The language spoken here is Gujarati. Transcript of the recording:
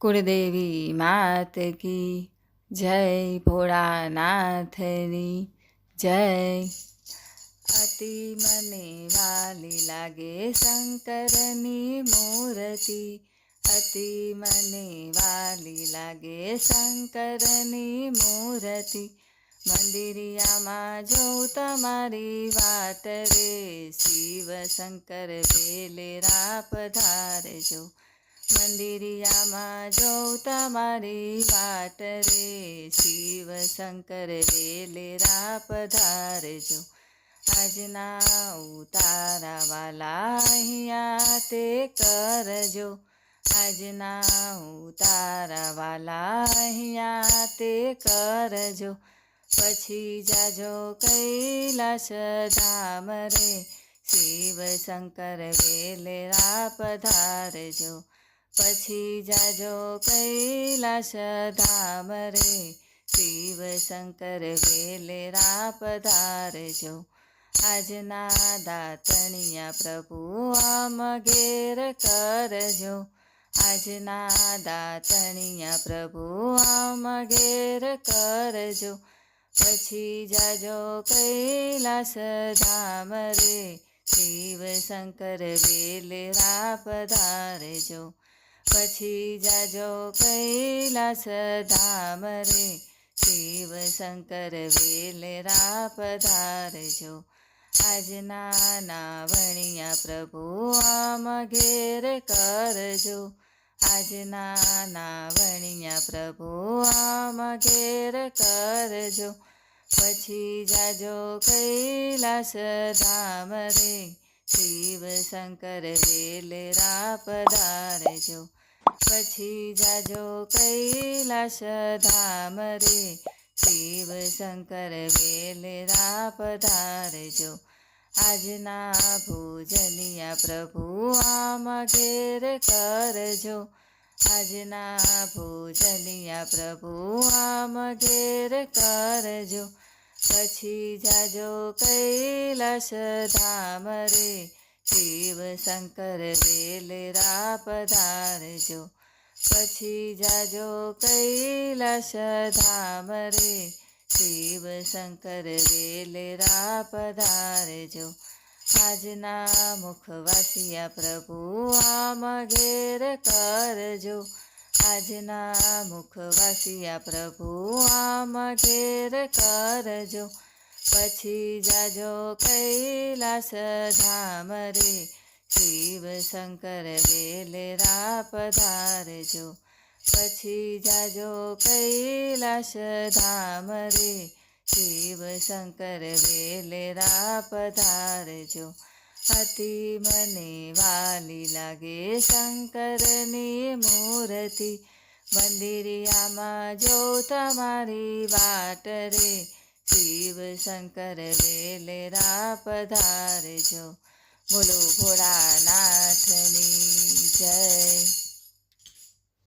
कुलदेवी मात की जय, भोળાનાથની જય। અતિ મને વાલી લાગે શંકરની મૂર્તિ, અતિ મને વાલી લાગે શંકરની મૂર્તિ। મંદિરિયામાં જોઉં તમારી વાટ રે, શિવ શંકર વેલેરા પધારજો। મંદિરિયામાં જોઉં તમારી વાટ રે, શિવ શંકર વેલેરા પધારજો। આજના ઉતારા વાલા અહીંયા તે કરજો, આજના ઉતારા વાલા અહીંયા તે કરજો। પછી જાજો કૈલાસ ધામ રે, શિવ શંકર વેલેરા પધારજો। પછી જાજો કૈલાસ ધામ રે, શિવ શંકર વેલેરા પધારજો। આજના દાતણિયા પ્રભુ આમ ઘેર કરજો, આજના દાતણિયા પ્રભુ આમ ઘેર કરજો। પછી જાજો કૈલાસ ધામ રે, શિવ શંકર વેલેરા પધારજો। પછી જાજો કૈલાસ ધામ રે, શિવ શંકર વેલેરા પધારજો। આજના નાવણિયા પ્રભુ આમ ઘેર કરજો, આજના નાવણિયા પ્રભુ આમ ઘેર કરજો। પછી જાજો કૈલાસ ધામ રે, શિવ શંકર વેલેરા પધારજો। પછી જાજો કૈલાસ ધામ રે, શિવ શંકર વેલેરા પધારજો। આજના ભોજનિયા પ્રભુ આમ ઘેર કરજો, આજના ભોજનિયા પ્રભુ આમ ઘેર કરજો। પછી જાજો કૈલાસ ધામ રે, શિવ શંકર વેલેરા પધારજો। પછી જાજો કૈલાસ ધામ રે, શિવ શંકર વેલેરા પધારજો। આજના મુખવાસિયા પ્રભુ આમ ઘેર કરજો, આજના મુખવાસિયા પ્રભુ આમ ઘેર કરજો। પછી જાજો કૈલાસ ધામ રે, શિવ શંકર વેલેરા પધારજો। પછી જાજો કૈલાસ ધામ રે, શિવ શંકર વેલેરા પધારજો। અતિ મને વાલી લાગે શંકરની મૂર્તિ, મંદિરિયામાં જોઉં તમારી વાટ રે, શિવ શંકર વેલેરા પધારજો। બોલો ભોળાનાથની જય।